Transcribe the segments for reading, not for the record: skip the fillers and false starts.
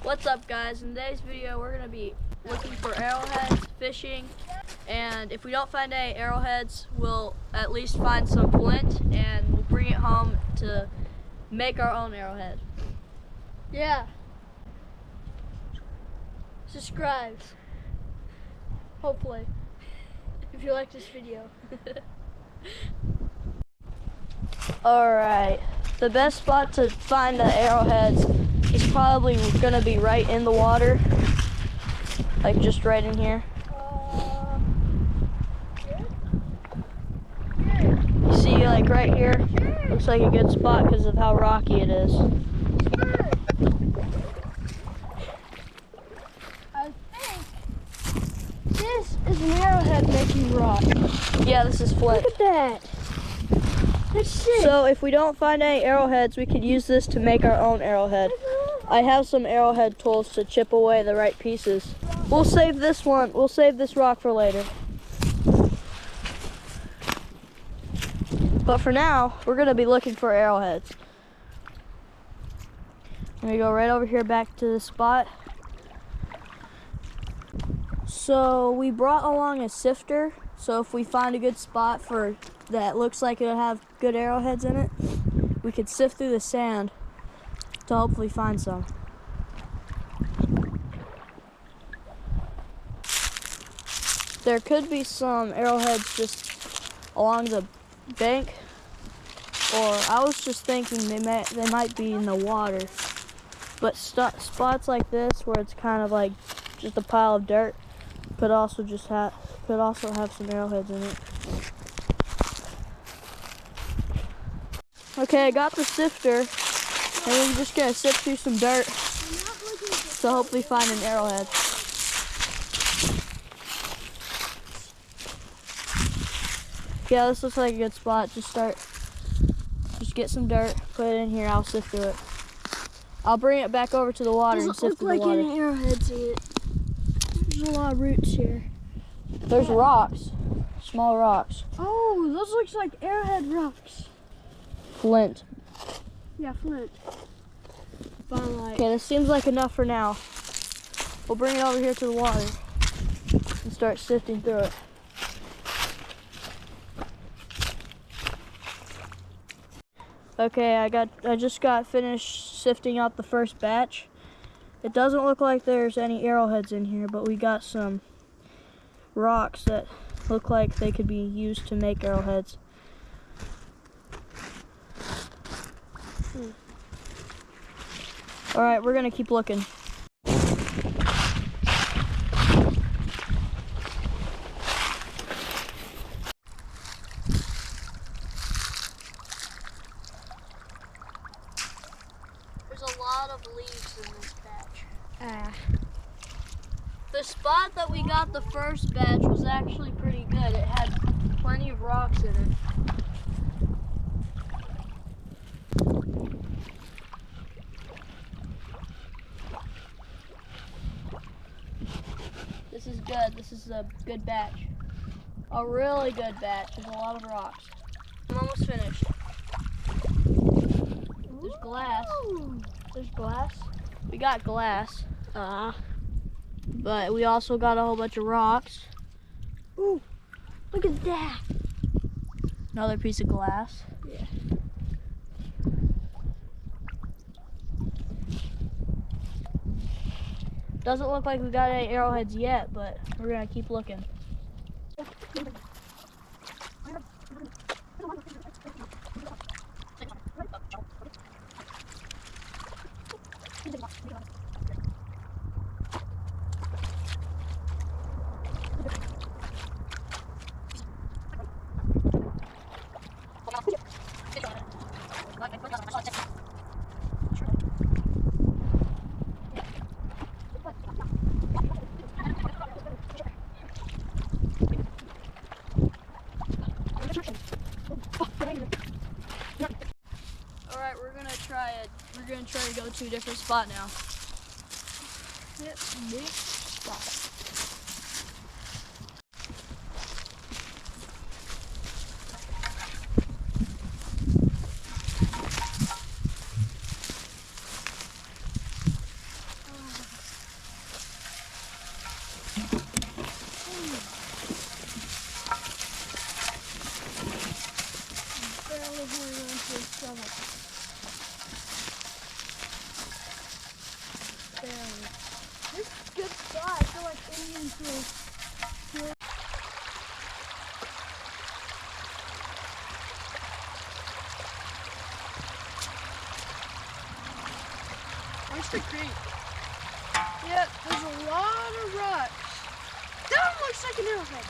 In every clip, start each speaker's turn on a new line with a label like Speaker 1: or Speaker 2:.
Speaker 1: What's up, guys? In today's video we're going to be looking for arrowheads, fishing, and if we don't find any arrowheads we'll at least find some flint and we'll bring it home to make our own arrowhead.
Speaker 2: Yeah. Subscribe. Hopefully. If you like this video.
Speaker 1: Alright, the best spot to find the arrowheads is probably going to be right in the water, like just right in here. You see, like right here, looks like a good spot because of how rocky it is.
Speaker 2: I think this is an arrowhead making rock.
Speaker 1: Yeah, this is flint.
Speaker 2: Look at that. That's sick.
Speaker 1: So if we don't find any arrowheads, we could use this to make our own arrowhead. I have some arrowhead tools to chip away the right pieces. We'll save this one. We'll save this rock for later. But for now, we're going to be looking for arrowheads. I'm going to go right over here back to the spot. So we brought along a sifter. So if we find a good spot for that looks like it'll have good arrowheads in it, we could sift through the sand to hopefully find some. There could be some arrowheads just along the bank, or I was just thinking they might be in the water. But spots like this where it's kind of like just a pile of dirt could also have some arrowheads in it. Okay, I got the sifter, and we're just gonna sift through some dirt to hopefully find an arrowhead. Yeah, this looks like a good spot. Just get some dirt, put it in here, I'll sift through it. I'll bring it back over to the water and sift through the water.
Speaker 2: Doesn't look like any arrowheads in it. There's a lot of roots here.
Speaker 1: There's rocks, small rocks.
Speaker 2: Oh, those looks like arrowhead rocks.
Speaker 1: Flint.
Speaker 2: Yeah, flint.
Speaker 1: Okay, this seems like enough for now. We'll bring it over here to the water and start sifting through it. Okay, I just got finished sifting out the first batch. It doesn't look like there's any arrowheads in here, but we got some rocks that look like they could be used to make arrowheads. All right, we're gonna keep looking. There's a lot of leaves in this batch. The spot that we got the first batch was actually pretty good. It had plenty of rocks in it. This is good. This is a good batch. A really good batch. There's a lot of rocks. I'm almost finished. There's glass.
Speaker 2: There's glass?
Speaker 1: We got glass. But we also got a whole bunch of rocks.
Speaker 2: Ooh, look at that.
Speaker 1: Another piece of glass.
Speaker 2: Yeah.
Speaker 1: Doesn't look like we got any arrowheads yet, but we're gonna keep looking. Alright, we're gonna try to go to a different spot now.
Speaker 2: Yep, next spot. I feel like Indians will. Where's the creek? Yep, there's a lot of rocks. That one looks like an arrowhead.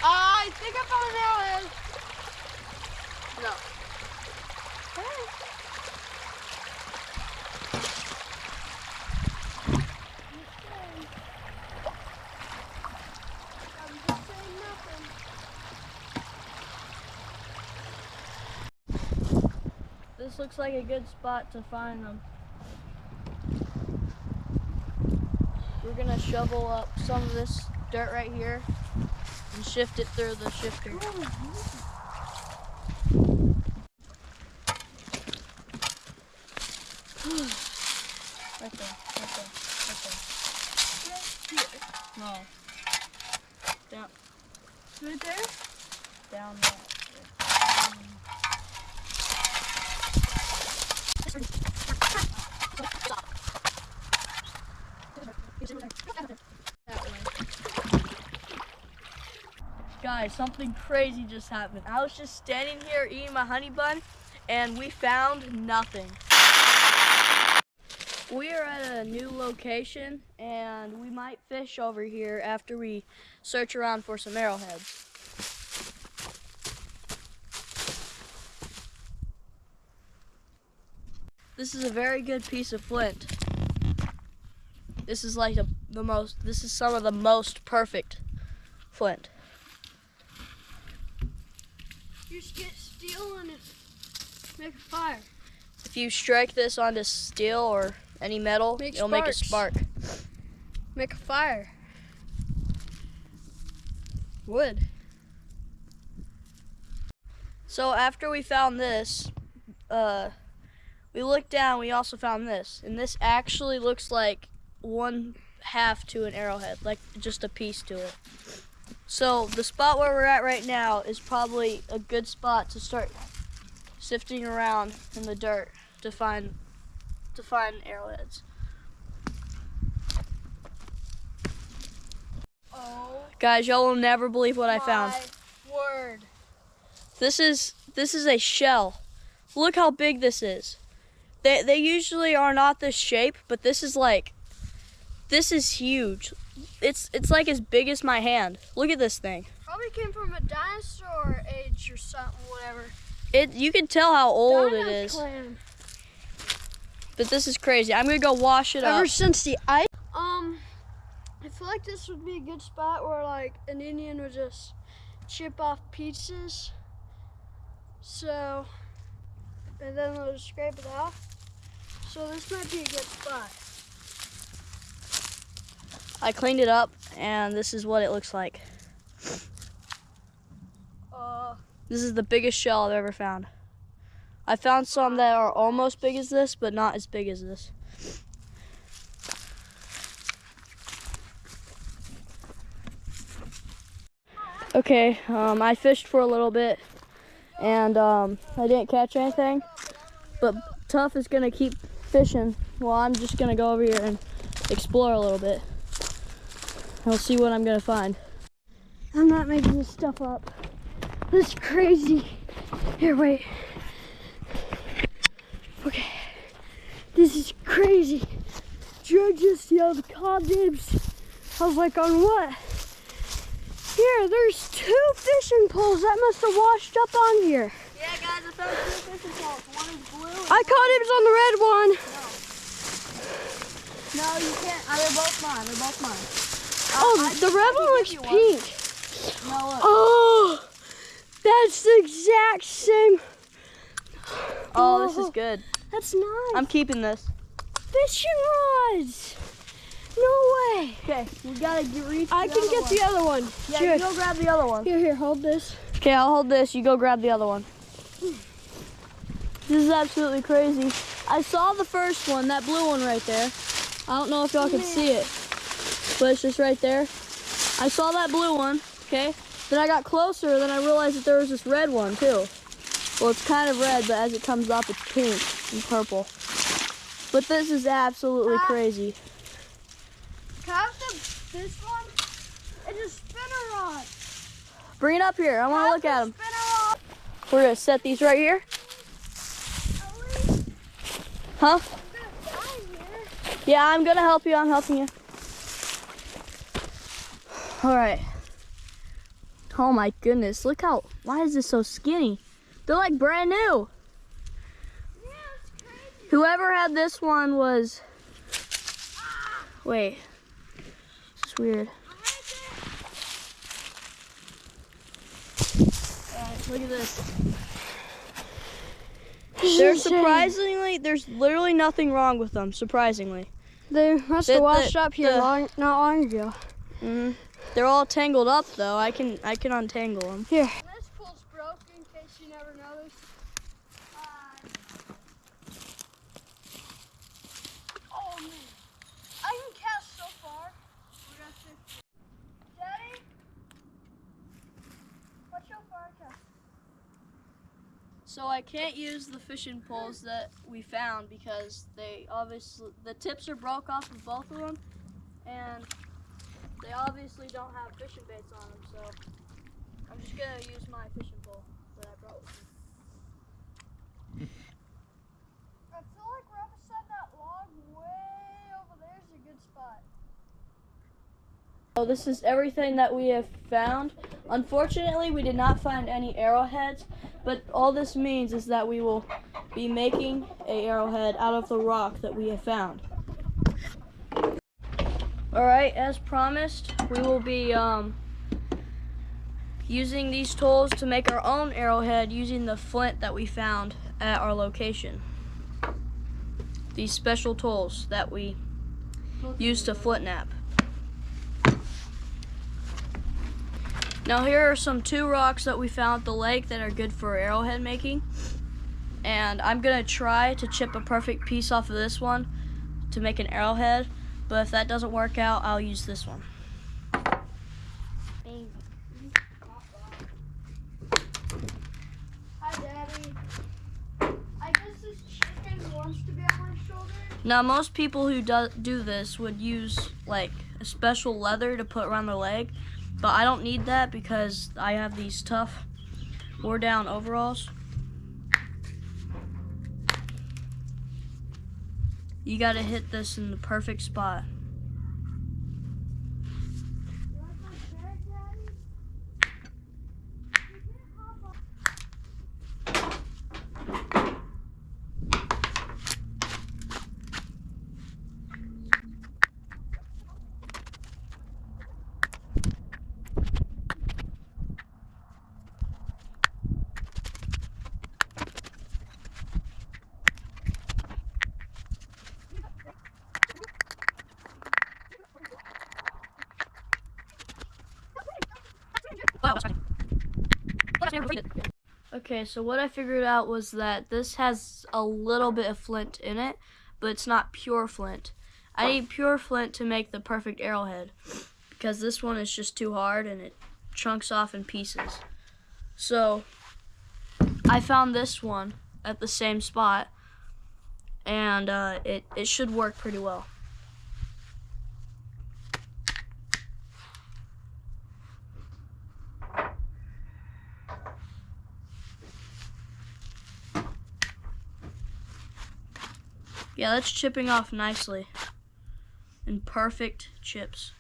Speaker 2: I think I found an arrowhead. No. Hey. I'm just saying nothing.
Speaker 1: This looks like a good spot to find them. We're gonna shovel up some of this dirt right here and shift it through the shifter. Right there, right there, right there. No. Down.
Speaker 2: Right there?
Speaker 1: Down there. That way. Guys, something crazy just happened. I was just standing here eating my honey bun and we found nothing. We are at a new location and we might fish over here after we search around for some arrowheads. This is a very good piece of flint. This is like this is some of the most perfect flint.
Speaker 2: You just get steel and make a fire.
Speaker 1: If you strike this onto steel or any metal, it'll make a spark.
Speaker 2: Make a fire. Wood.
Speaker 1: So after we found this, we looked down, we also found this. And this actually looks like 1/2 to an arrowhead, like just a piece to it. So the spot where we're at right now is probably a good spot to start sifting around in the dirt to find arrowheads.
Speaker 2: Oh,
Speaker 1: guys, y'all will never believe what I found.
Speaker 2: my word.
Speaker 1: This is a shell. Look how big this is. They usually are not this shape, but this is huge. It's like as big as my hand. Look at this thing.
Speaker 2: Probably came from a dinosaur age or something, whatever.
Speaker 1: You can tell how old it is.
Speaker 2: Clan.
Speaker 1: But this is crazy. I'm gonna go wash it up.
Speaker 2: Ever since the ice. I feel like this would be a good spot where like an Indian would just chip off pieces. So, and then they'll just scrape it off. So this might be a good spot.
Speaker 1: I cleaned it up, and this is what it looks like. This is the biggest shell I've ever found. I found some that are almost big as this, but not as big as this. Okay, I fished for a little bit, and I didn't catch anything, but Tough is gonna keep fishing while I'm just gonna go over here and explore a little bit. I'll see what I'm gonna find.
Speaker 2: I'm not making this stuff up. This is crazy. Here, wait. Okay. This is crazy. Joe just yelled cod dibs. I was like, on what? Here, there's 2 fishing poles that must have washed up on here.
Speaker 1: Yeah, guys, I found 2 fishing poles. One is blue.
Speaker 2: I caught dibs on the red one.
Speaker 1: No, you can't. They're both mine. They're both mine.
Speaker 2: Oh, the red one looks pink.
Speaker 1: No, look.
Speaker 2: Oh, that's the exact same.
Speaker 1: Oh, this is good.
Speaker 2: That's nice.
Speaker 1: I'm keeping this.
Speaker 2: Fishing rods. No way.
Speaker 1: Okay, we gotta reach.
Speaker 2: I can get the other one.
Speaker 1: Yeah,
Speaker 2: Sure.
Speaker 1: you go grab the other one.
Speaker 2: Here, hold this.
Speaker 1: Okay, I'll hold this. You go grab the other one. This is absolutely crazy. I saw the first one, that blue one right there. I don't know if y'all can see it, but it's just right there. I saw that blue one, okay? Then I got closer, then I realized that there was this red one too. Well, it's kind of red, but as it comes up, it's pink and purple. But this is absolutely crazy.
Speaker 2: Can I have this one? It's a spinner rod.
Speaker 1: Bring it up here. I want to look at them.
Speaker 2: Spinner rod.
Speaker 1: We're going to set these right here. Huh?
Speaker 2: I'm gonna die here.
Speaker 1: Yeah, I'm going to help you. I'm helping you. All right. Oh my goodness. Look how, why is this so skinny? They're like brand new.
Speaker 2: Yeah, it's crazy.
Speaker 1: Whoever had this one was, wait, this is weird. Look at this. They're surprisingly, there's literally nothing wrong with them, surprisingly.
Speaker 2: They must have washed up here not long ago.
Speaker 1: Mm-hmm. They're all tangled up though. I can untangle them.
Speaker 2: Here. This pole's broken in case you never noticed. Oh man. I can cast so far. Daddy? Watch how far I cast.
Speaker 1: So I can't use the fishing poles that we found because they obviously, the tips are broke off of both of them, and they obviously don't have fishing baits on them, so I'm just gonna use my fishing pole that I brought with me.
Speaker 2: I feel like we're up beside that log way over there is a good spot.
Speaker 1: So this is everything that we have found. Unfortunately, we did not find any arrowheads, but all this means is that we will be making an arrowhead out of the rock that we have found. Alright, as promised, we will be using these tools to make our own arrowhead using the flint that we found at our location. These special tools that we use to flint knap. Now here are some 2 rocks that we found at the lake that are good for arrowhead making. And I'm gonna try to chip a perfect piece off of this one to make an arrowhead. But if that doesn't work out, I'll use this one.
Speaker 2: Hi, Daddy. I guess this chicken wants to be on my shoulder.
Speaker 1: Now, most people who do this would use like a special leather to put around their leg, but I don't need that because I have these tough, wore-down overalls. You gotta hit this in the perfect spot.
Speaker 2: You like my shirt, Daddy? You can't hop on.
Speaker 1: Okay, so what I figured out was that this has a little bit of flint in it, but it's not pure flint. I need pure flint to make the perfect arrowhead because this one is just too hard and it chunks off in pieces. So I found this one at the same spot, and it should work pretty well. Yeah, that's chipping off nicely in perfect chips.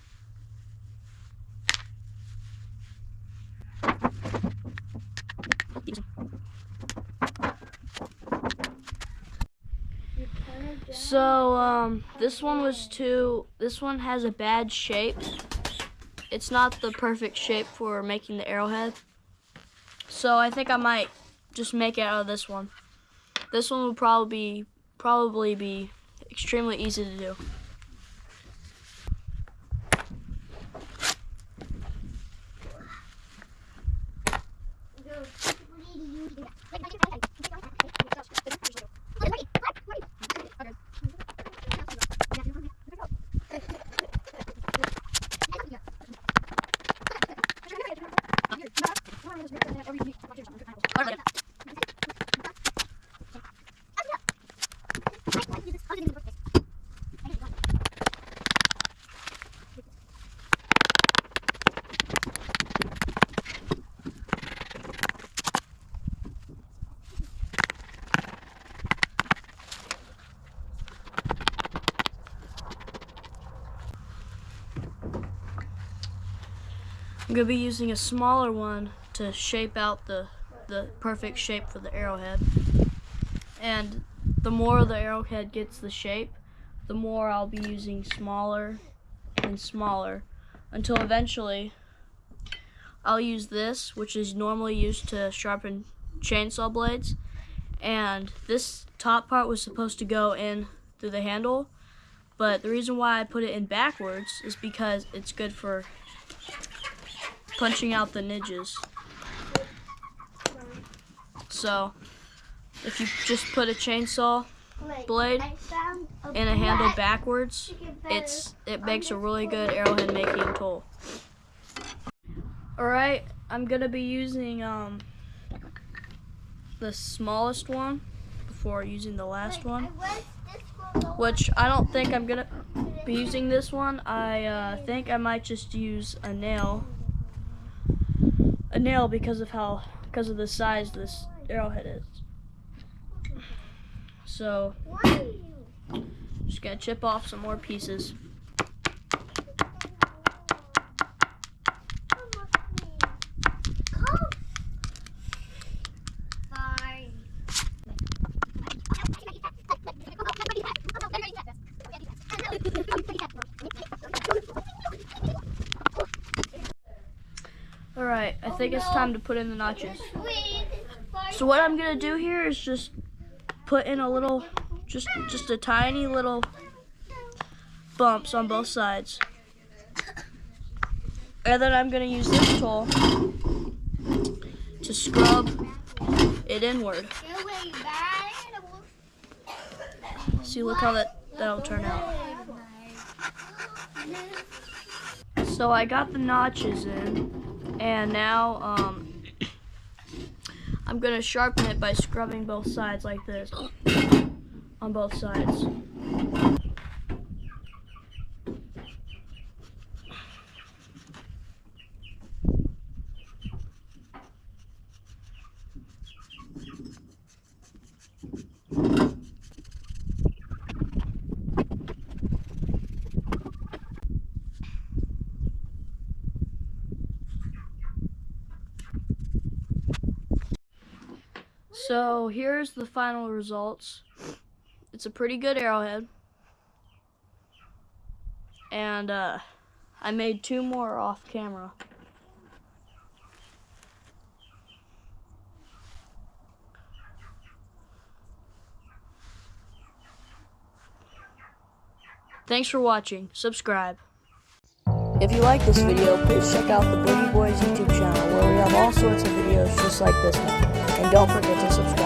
Speaker 1: So this one has a bad shape. It's not the perfect shape for making the arrowhead. So I think I might just make it out of this one. This one will probably be extremely easy to do. I'm gonna be using a smaller one to shape out the perfect shape for the arrowhead. And the more the arrowhead gets the shape, the more I'll be using smaller and smaller until eventually I'll use this, which is normally used to sharpen chainsaw blades. And this top part was supposed to go in through the handle, but the reason why I put it in backwards is because it's good for punching out the nidges. So if you just put a chainsaw blade in a handle backwards, it makes a really good arrowhead making tool. Alright, I'm gonna be using the smallest one before using the last one, which I don't think I'm gonna be using this one. I think I might just use a nail because of the size this arrowhead is. So just gonna chip off some more pieces. Alright, I think it's time to put in the notches. So what I'm gonna do here is just put in a little, just a tiny little bumps on both sides. And then I'm gonna use this tool to scrub it inward. See, look how that'll turn out. So I got the notches in, and now I'm gonna sharpen it by scrubbing both sides like this, on both sides. So here's the final results. It's a pretty good arrowhead. And I made 2 more off camera. Thanks for watching. Subscribe. If you like this video, please check out the Boogie Boys YouTube channel where we have all sorts of videos just like this one. And don't forget to subscribe.